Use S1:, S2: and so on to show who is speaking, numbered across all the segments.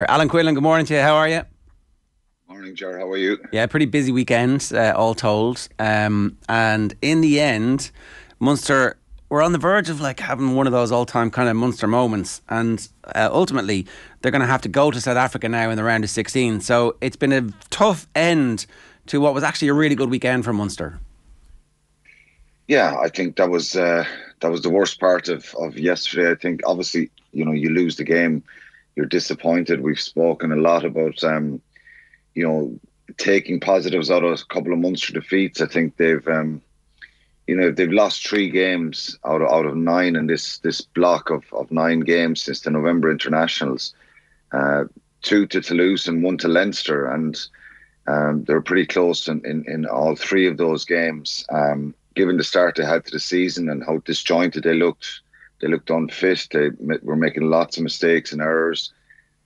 S1: Alan Quinlan, good morning to you. How are you?
S2: Morning, Ger. How are you?
S1: Yeah, pretty busy weekend, all told. And in the end, Munster were on the verge of like having one of those all-time kind of Munster moments. And ultimately, they're going to have to go to South Africa now in the round of 16. So it's been a tough end to what was actually a really good weekend for Munster.
S2: Yeah, I think that was the worst part of yesterday. I think obviously, you lose the game, you're disappointed. We've spoken a lot about you know, taking positives out of a couple of Munster defeats. I think they've lost three games out of nine in this block of nine games since the November internationals. Uh, Two to Toulouse and one to Leinster, and they were pretty close in all three of those games. Given the start they had to the season and how disjointed they looked unfit. They were making lots of mistakes and errors.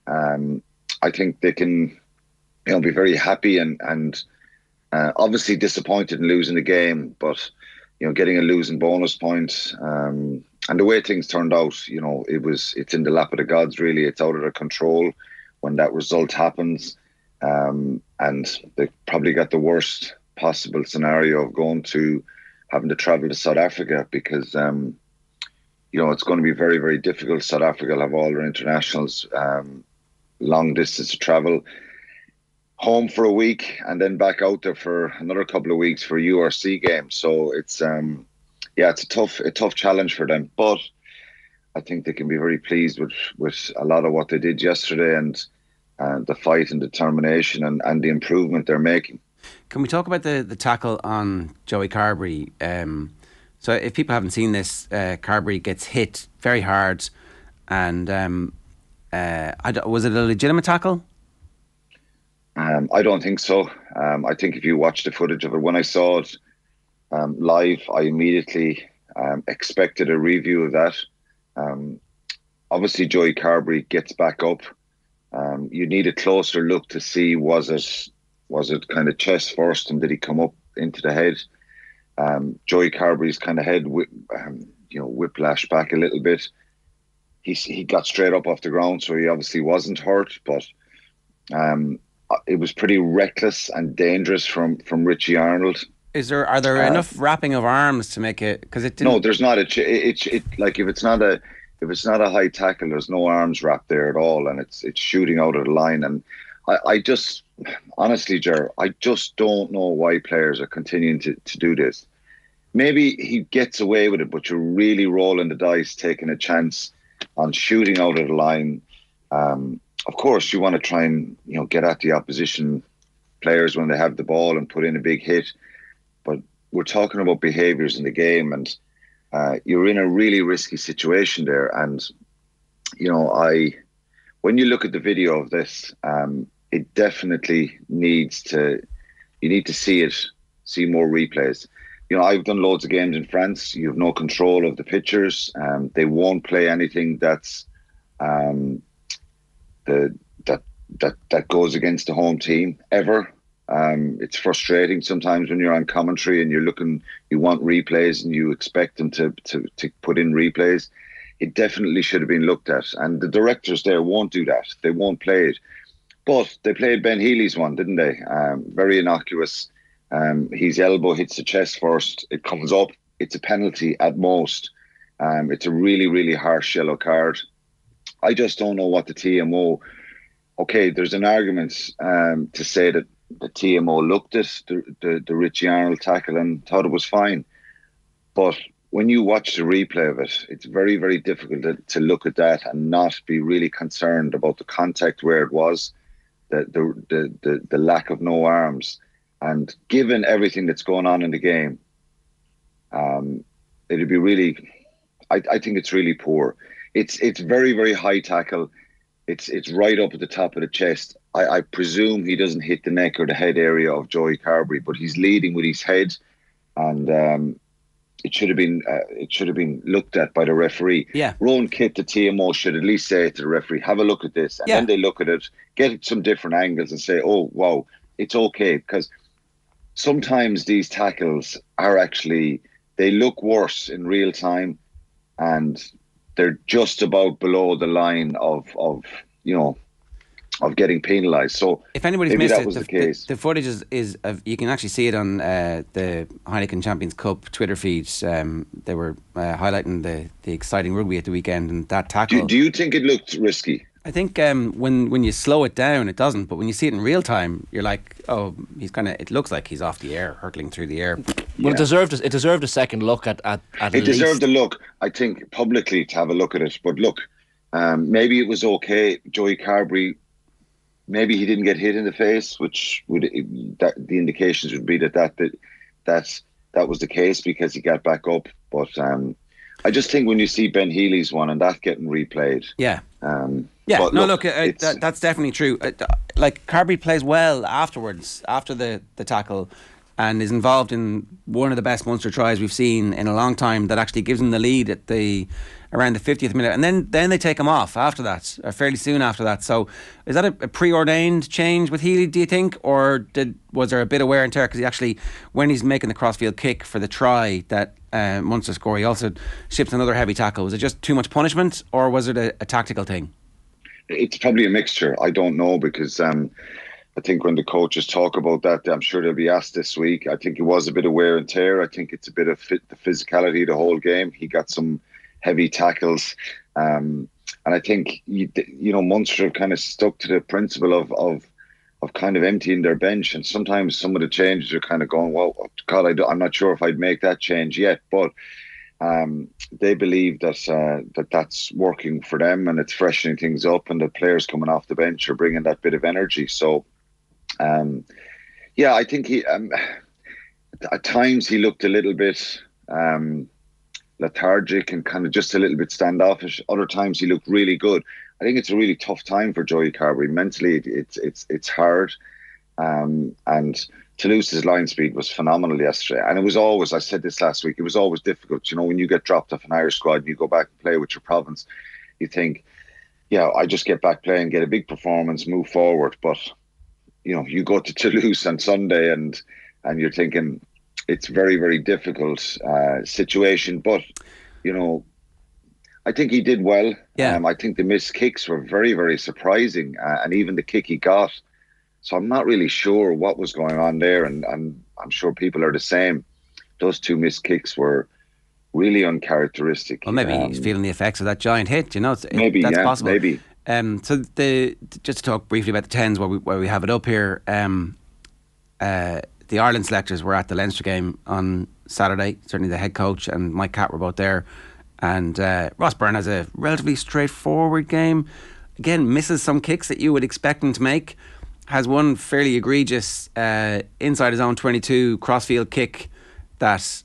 S2: I think they can, be very happy and obviously disappointed in losing the game, but getting a losing bonus point. And the way things turned out, it's in the lap of the gods. Really, it's out of their control when that result happens. And they probably got the worst possible scenario of having to travel to South Africa because it's going to be very, very difficult. South Africa will have all their internationals, long distance to travel, home for a week, and then back out there for another couple of weeks for URC games. So it's it's a tough challenge for them. But I think they can be very pleased with a lot of what they did yesterday and the fight and determination and the improvement they're making.
S1: Can we talk about the tackle on Joey Carberry? So if people haven't seen this, Carberry gets hit very hard, and was it a legitimate tackle?
S2: I don't think so. I think if you watch the footage of it, when I saw it live, I immediately expected a review of that. Obviously, Joey Carberry gets back up. You need a closer look to see was it kind of chest first, and did he come up into the head? Joey Carberry's kind of head, whiplash back a little bit. He got straight up off the ground, so he obviously wasn't hurt, but it was pretty reckless and dangerous from Richie Arnold.
S1: Are there enough wrapping of arms to make it? Because it didn't.
S2: No, there's not like if it's not a high tackle, there's no arms wrapped there at all, and it's shooting out of the line. And I just honestly, Ger, I just don't know why players are continuing to do this. Maybe he gets away with it, but you're really rolling the dice, taking a chance on shooting out of the line. Of course, you want to try and get at the opposition players when they have the ball and put in a big hit. But we're talking about behaviours in the game, and you're in a really risky situation there. And when you look at the video of this, it definitely needs to. You need to see more replays. I've done loads of games in France. You have no control of the pictures. They won't play anything that's that goes against the home team ever. It's frustrating sometimes when you're on commentary and you want replays and you expect them to put in replays. It definitely should have been looked at, and the directors there won't do that. They won't play it. But they played Ben Healy's one, didn't they? Very innocuous. His elbow hits the chest first. It comes up. It's a penalty at most. It's a really, really harsh yellow card. I just don't know what the TMO. Okay, there's an argument to say that the TMO looked at the Richie Arnold tackle and thought it was fine. But when you watch the replay of it, it's very, very difficult to look at that and not be really concerned about the contact where it was, the lack of no arms. And given everything that's going on in the game, it'd be really, I think it's really poor. It's very, very high tackle. It's right up at the top of the chest. I presume he doesn't hit the neck or the head area of Joey Carberry, but he's leading with his head, and it should have been looked at by the referee.
S1: Yeah.
S2: Rowan Kitt, the TMO, should at least say to the referee, have a look at this, and then they look at it, get some different angles, and say, oh wow, it's okay, because sometimes these tackles are actually, they look worse in real time, and they're just about below the line of getting penalised. So
S1: if anybody's
S2: maybe
S1: missed
S2: that
S1: it,
S2: was the case.
S1: the footage is you can actually see it on the Heineken Champions Cup Twitter feeds. They were highlighting the exciting rugby at the weekend, and that tackle.
S2: Do you think it looked risky?
S1: I think when you slow it down, it doesn't. But when you see it in real time, you're like, oh, he's kind of. It looks like he's off the air, hurtling through the air.
S3: Well, it deserved a second look at
S2: it
S3: least.
S2: Deserved a look. I think publicly to have a look at it. But look, maybe it was okay. Joey Carberry, maybe he didn't get hit in the face, which would the indications would be that was the case because he got back up. But I just think when you see Ben Healy's one and that getting replayed,
S1: yeah.
S2: Yeah,
S1: no, look, that's definitely true. Like Carberry plays well afterwards, after the tackle, and is involved in one of the best Munster tries we've seen in a long time. That actually gives him the lead at around the 50th minute, and then they take him off after that, or fairly soon after that. So, is that a preordained change with Healy? Do you think, or was there a bit of wear and tear? Because he actually, when he's making the crossfield kick for the try that Munster score, he also ships another heavy tackle. Was it just too much punishment, or was it a tactical thing?
S2: It's probably a mixture. I don't know, because I think when the coaches talk about that, I'm sure they'll be asked this week. I think it was a bit of wear and tear. I think it's a bit of the physicality of the whole game. He got some heavy tackles. And I think, Munster have kind of stuck to the principle of kind of emptying their bench. And sometimes some of the changes are kind of going, well, God, I'm not sure if I'd make that change yet. But they believe that that's working for them, and it's freshening things up, and the players coming off the bench are bringing that bit of energy. So, I think he at times he looked a little bit lethargic and kind of just a little bit standoffish. Other times he looked really good. I think it's a really tough time for Joey Carberry. Mentally, it's hard, and Toulouse's line speed was phenomenal yesterday. And it was always, I said this last week, it was always difficult. When you get dropped off an Irish squad and you go back and play with your province, you think, I just get back playing, get a big performance, move forward. But, you go to Toulouse on Sunday and you're thinking it's very, very difficult situation. But, I think he did well.
S1: Yeah.
S2: I think the missed kicks were very, very surprising. And even the kick he got. So I'm not really sure what was going on there, and I'm sure people are the same. Those two missed kicks were really uncharacteristic.
S1: Well, maybe he's feeling the effects of that giant hit. That's possible.
S2: Maybe.
S1: So just to talk briefly about the tens, where we have it up here. The Ireland selectors were at the Leinster game on Saturday. Certainly the head coach and Mike Catt were both there. And Ross Byrne has a relatively straightforward game. Again, misses some kicks that you would expect him to make. Has one fairly egregious inside his own 22 crossfield kick that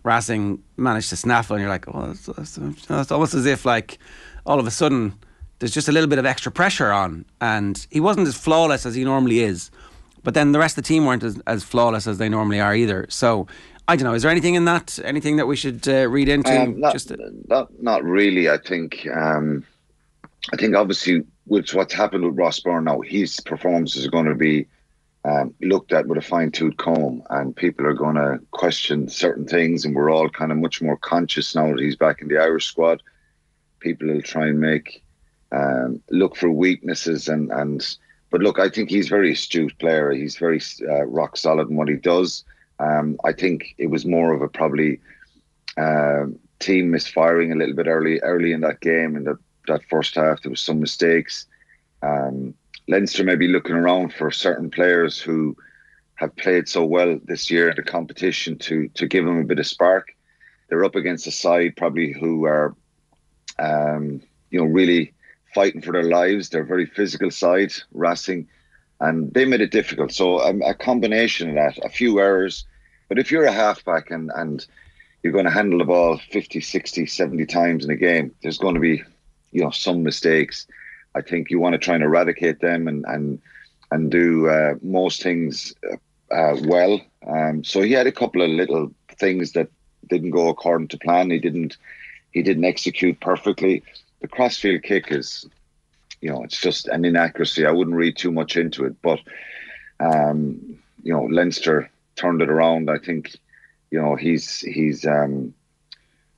S1: Racing managed to snaffle, and you're like, oh, it's almost as if like all of a sudden there's just a little bit of extra pressure on, and he wasn't as flawless as he normally is, but then the rest of the team weren't as flawless as they normally are either. So I don't know, is there anything in that, anything that we should read into?
S2: Not really. I think obviously with what's happened with Ross Byrne now, his performances are going to be looked at with a fine-tooth comb, and people are going to question certain things, and we're all kind of much more conscious now that he's back in the Irish squad. People will try and make look for weaknesses, but look, I think he's a very astute player. He's very rock solid in what he does. I think it was more of a probably team misfiring a little bit early in that game, and that first half there was some mistakes. Leinster may be looking around for certain players who have played so well this year in the competition to give them a bit of spark. They're up against a side probably who are really fighting for their lives. They're a very physical side, Racing, and they made it difficult. So a combination of that, a few errors. But if you're a halfback and you're going to handle the ball 50, 60, 70 times in a game, there's going to be some mistakes. I think you want to try and eradicate them and do most things well. So he had a couple of little things that didn't go according to plan. He didn't execute perfectly. The crossfield kick is, it's just an inaccuracy. I wouldn't read too much into it, but Leinster turned it around. I think he's.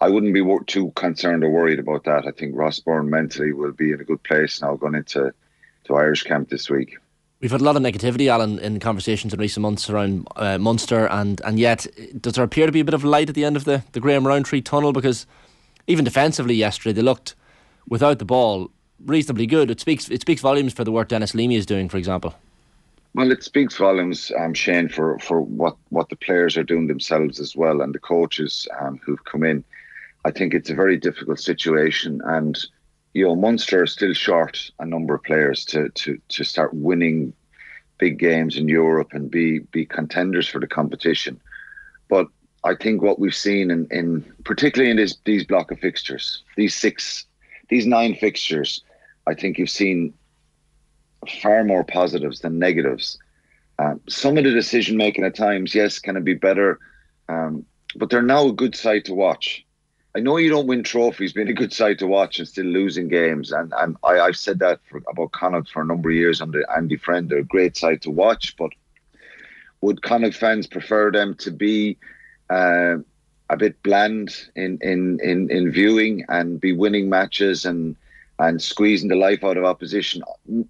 S2: I wouldn't be too concerned or worried about that. I think Ross Byrne mentally will be in a good place now going into Irish camp this week.
S3: We've had a lot of negativity, Alan, in conversations in recent months around Munster, and yet does there appear to be a bit of light at the end of the Graham Roundtree tunnel? Because even defensively yesterday, they looked, without the ball, reasonably good. It speaks volumes for the work Dennis Leamy is doing, for example.
S2: Well, it speaks volumes, Shane, for what the players are doing themselves as well, and the coaches who've come in. I think it's a very difficult situation, and Munster are still short a number of players to start winning big games in Europe and be contenders for the competition. But I think what we've seen in particularly in these block of fixtures, these 9 fixtures, I think you've seen far more positives than negatives. Some of the decision making at times, yes, can it be better? But they're now a good side to watch. I know you don't win trophies being a good side to watch and still losing games. And I've said that about Connacht for a number of years under Andy Friend. They're a great side to watch, but would Connacht fans prefer them to be a bit bland in viewing and be winning matches and squeezing the life out of opposition?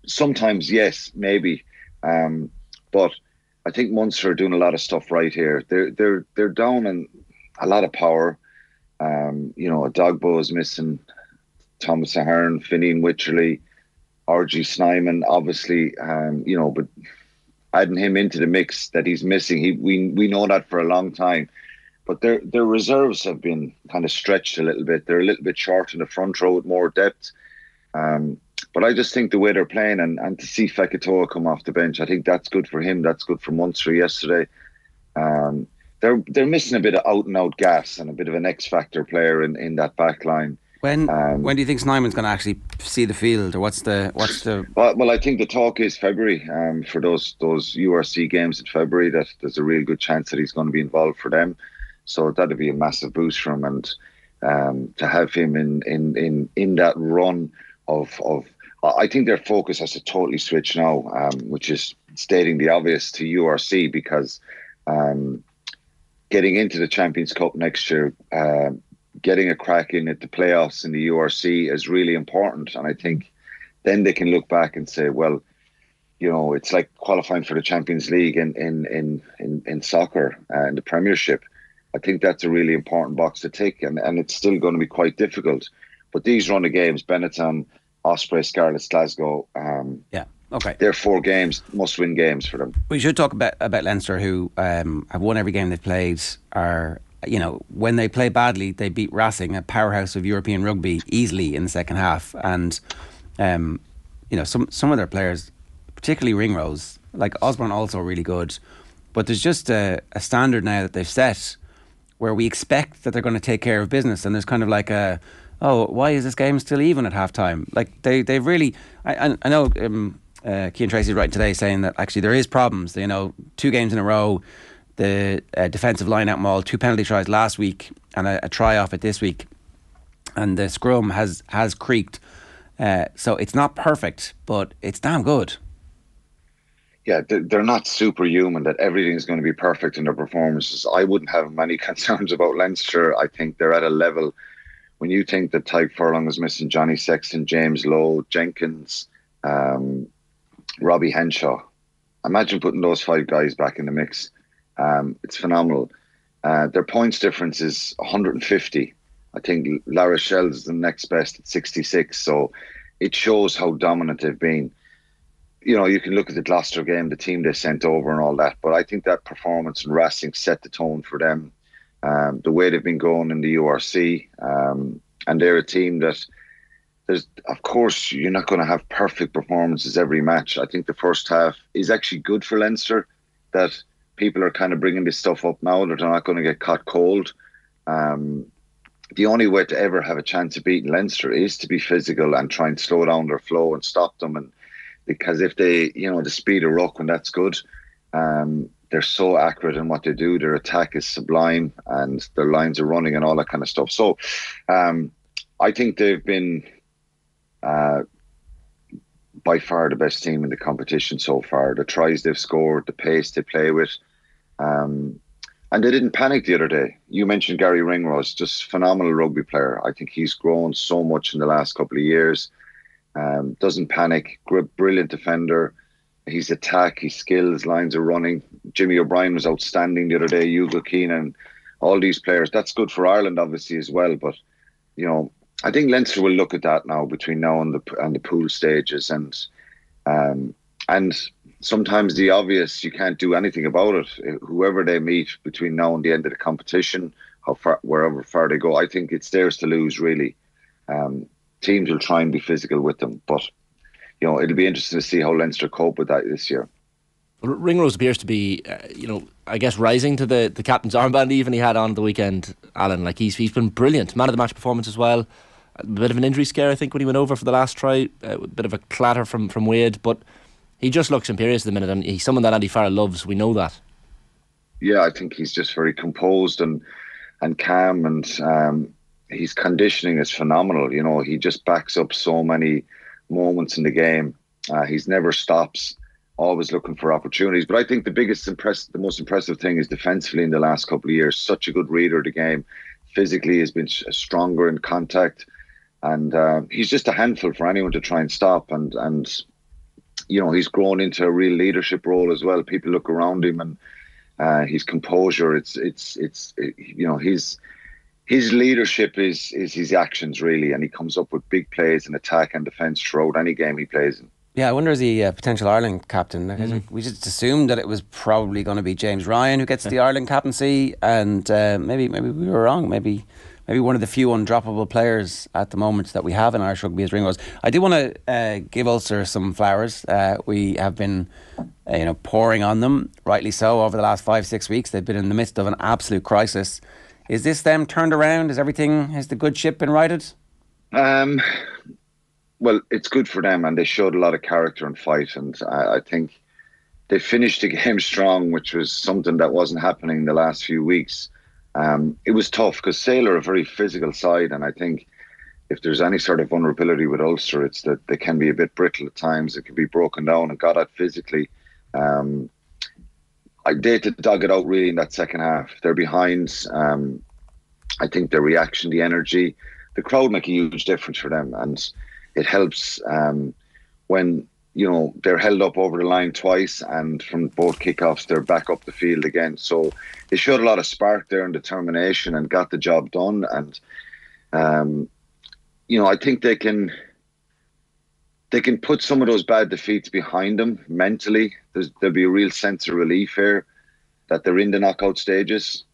S2: Sometimes, yes, maybe. But I think Munster are doing a lot of stuff right here. They're down in a lot of power. Dogbo is missing Thomas Ahern, Finian Wycherley, RG Snyman, obviously, but adding him into the mix that he's missing, we know that for a long time. But their reserves have been kind of stretched a little bit. They're a little bit short in the front row with more depth. But I just think the way they're playing and to see Fekitoa come off the bench, I think that's good for him. That's good for Munster yesterday. They're missing a bit of out and out gas and a bit of an X factor player in that back line.
S1: When do you think Snyman's going to actually see the field, or what's the?
S2: Well, I think the talk is February. For those URC games in February, that there's a real good chance that he's going to be involved for them. So that'd be a massive boost for him, and to have him in that run of. I think their focus has to totally switch now, which is stating the obvious to URC, because getting into the Champions Cup next year, getting a crack in at the playoffs in the URC is really important. And I think then they can look back and say, well, it's like qualifying for the Champions League in soccer and the Premiership. I think that's a really important box to tick, and it's still going to be quite difficult. But these run of games, Benetton, Osprey, Scarlets, Glasgow,
S1: okay,
S2: they're 4 games, must-win games for them.
S1: We should talk about Leinster, who have won every game they've played. When they play badly, they beat Racing, a powerhouse of European rugby, easily in the second half. And some of their players, particularly Ringrose, like Osborne, also really good. But there's just a standard now that they've set where we expect that they're going to take care of business, and there's kind of like why is this game still even at half time? Like they've really, I know Cian Tracy's writing today saying that actually there is problems. 2 games in a row, the defensive line out maul, 2 penalty tries last week and a try off it this week, and the scrum has creaked. So it's not perfect, but it's damn good.
S2: Yeah, they're not superhuman that everything's going to be perfect in their performances. I wouldn't have many concerns about Leinster. I think they're at a level, when you think that Tyke Furlong is missing Johnny Sexton, James Lowe, Jenkins, Robbie Henshaw. Imagine putting those 5 guys back in the mix. It's phenomenal. Their points difference is 150. I think La Rochelle is the next best at 66. So it shows how dominant they've been. You can look at the Gloucester game, the team they sent over and all that, but I think that performance in Racing set the tone for them. The way they've been going in the URC, and they're a team that of course, you're not going to have perfect performances every match. I think the first half is actually good for Leinster, that people are kind of bringing this stuff up now that they're not going to get caught cold. The only way to ever have a chance of beating Leinster is to be physical and try and slow down their flow and stop them. And because if they, the speed of ruck, when that's good, they're so accurate in what they do. Their attack is sublime and their lines are running and all that kind of stuff. So I think they've been by far the best team in the competition so far. The tries they've scored, the pace they play with. And they didn't panic the other day. You mentioned Gary Ringrose, just phenomenal rugby player. I think he's grown so much in the last couple of years. doesn't panic, brilliant defender. His attack, his skills, lines are running. Jimmy O'Brien was outstanding the other day. Hugo Keenan, all these players. That's good for Ireland, obviously, as well. But I think Leinster will look at that now between now and the pool stages, and sometimes the obvious, you can't do anything about it. Whoever they meet between now and the end of the competition, wherever far they go, I think it's theirs to lose. Really, teams will try and be physical with them, but it'll be interesting to see how Leinster cope with that this year.
S3: Ringrose appears to be, I guess, rising to the captain's armband even he had on the weekend, Alan. Like, he's been brilliant. Man of the match performance as well. A bit of an injury scare, I think, when he went over for the last try. A bit of a clatter from Wade, but he just looks imperious at the minute, and he's someone that Andy Farrell loves. We know that. Yeah,
S2: I think he's just very composed and calm, and his conditioning is phenomenal. He just backs up so many moments in the game. He's never stops, always looking for opportunities. But I think the most impressive thing is defensively in the last couple of years. Such a good reader of the game. Physically, has been stronger in contact, and he's just a handful for anyone to try and stop. And he's grown into a real leadership role as well. People look around him, and his composure. His leadership is his actions, really, and he comes up with big plays in attack and defence throughout any game he plays in.
S1: Yeah, I wonder, is he a potential Ireland captain? We just assumed that it was probably going to be James Ryan who gets the Ireland captaincy, and maybe we were wrong. Maybe one of the few undroppable players at the moment that we have in Irish rugby is Ringrose. I do want to give Ulster some flowers. We have been pouring on them, rightly so, over the last 5-6 weeks. They've been in the midst of an absolute crisis. Is this them turned around? Has the good ship been righted?
S2: Well, it's good for them, and they showed a lot of character and fight, and I think they finished the game strong, which was something that wasn't happening the last few weeks. It was tough because Sale are a very physical side, and I think if there's any sort of vulnerability with Ulster, it's that they can be a bit brittle at times. It can be broken down and got at physically. They had to dug it out really in that second half. They're behind. I think the reaction, the energy, the crowd make a huge difference for them, and it helps when they're held up over the line twice, and from both kickoffs they're back up the field again. So they showed a lot of spark there and determination and got the job done. And I think they can put some of those bad defeats behind them mentally. There'll be a real sense of relief here that they're in the knockout stages.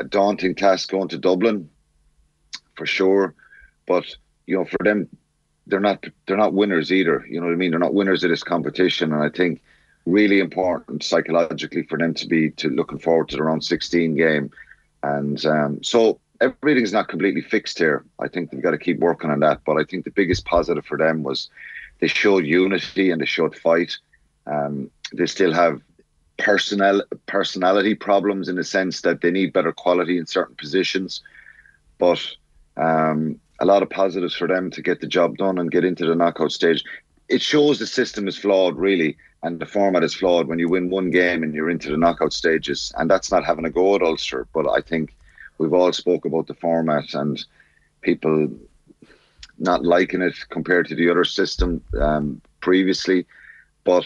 S2: Daunting task going to Dublin, for sure. But for them, they're not winners either. You know what I mean? They're not winners of this competition, and I think really important psychologically for them to be looking forward to the round 16 game. And so everything's not completely fixed here. I think they've got to keep working on that. But I think the biggest positive for them was they showed unity and they showed fight. They still have personality problems in the sense that they need better quality in certain positions, but a lot of positives for them to get the job done and get into the knockout stage. It shows the system is flawed, really, and the format is flawed when you win one game and you're into the knockout stages. And that's not having a go at Ulster, but I think we've all spoke about the format and people not liking it compared to the other system previously. But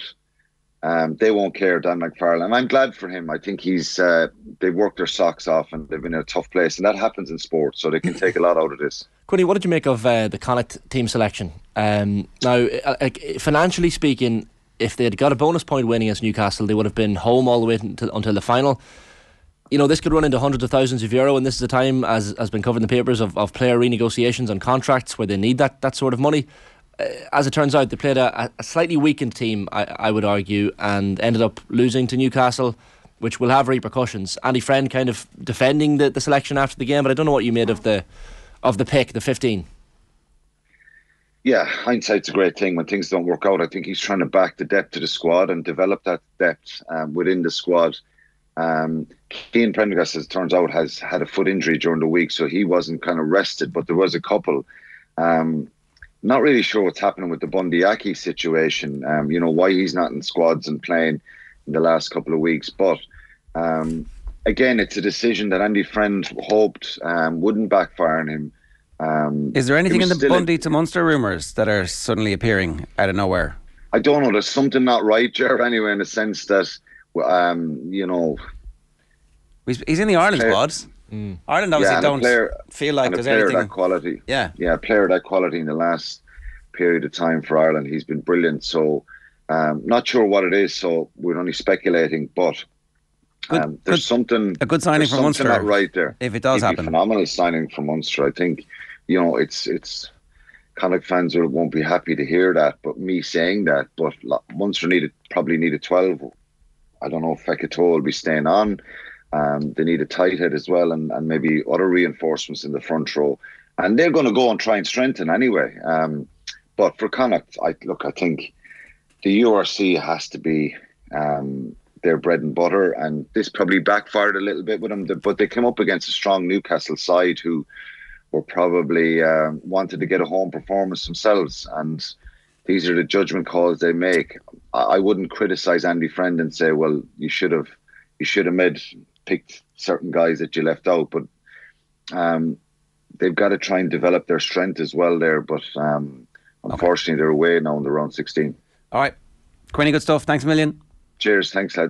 S2: they won't care, Dan McFarlane. And I'm glad for him. I think they've worked their socks off and they've been in a tough place. And that happens in sport, so they can take a lot out of this.
S3: Quinny, what did you make of the Connacht team selection? Now, financially speaking, if they had got a bonus point win against Newcastle, they would have been home all the way until the final. You know, this could run into hundreds of thousands of euro, and this is a time, as has been covered in the papers, of player renegotiations on contracts where they need that sort of money. As it turns out, they played a slightly weakened team, I would argue, and ended up losing to Newcastle, which will have repercussions. Andy Friend kind of defending the selection after the game, but I don't know what you made of the pick, the 15.
S2: Yeah, hindsight's a great thing when things don't work out. I think he's trying to back the depth of the squad and develop that depth within the squad. Cian Prendergast, as it turns out, has had a foot injury during the week, so he wasn't kind of rested, but there was a couple. Not really sure what's happening with the Bundyaki situation, why he's not in squads and playing in the last couple of weeks. But again, it's a decision that Andy Friend hoped wouldn't backfire on him.
S1: Is there anything in the Bundy to Munster rumours that are suddenly appearing out of nowhere?
S2: I don't know. There's something not right, Ger, anyway, in the sense that,
S1: he's in the Ireland squad. Ireland obviously don't feel like there's anything.
S2: That quality.
S1: Yeah,
S2: a player of that quality in the last period of time for Ireland. He's been brilliant. So, not sure what it is. So we're only speculating, but there's something.
S1: A good signing from Munster,
S2: not right there.
S1: If it does happen,
S2: phenomenal signing from Munster. I think, it's. Connacht fans won't be happy to hear that, but me saying that. But Munster probably needed 12. I don't know if Fekito will be staying on. They need a tight head as well, and maybe other reinforcements in the front row. And they're going to go and try and strengthen anyway. But for Connacht, I think the URC has to be their bread and butter. And this probably backfired a little bit with them, but they came up against a strong Newcastle side who were probably wanted to get a home performance themselves, and these are the judgment calls they make. I wouldn't criticise Andy Friend and say, well, you should have picked certain guys that you left out, but they've got to try and develop their strength as well there. But unfortunately, they're away now in the round 16.
S1: All right, Quinny, good stuff. Thanks a million.
S2: Cheers. Thanks, lads.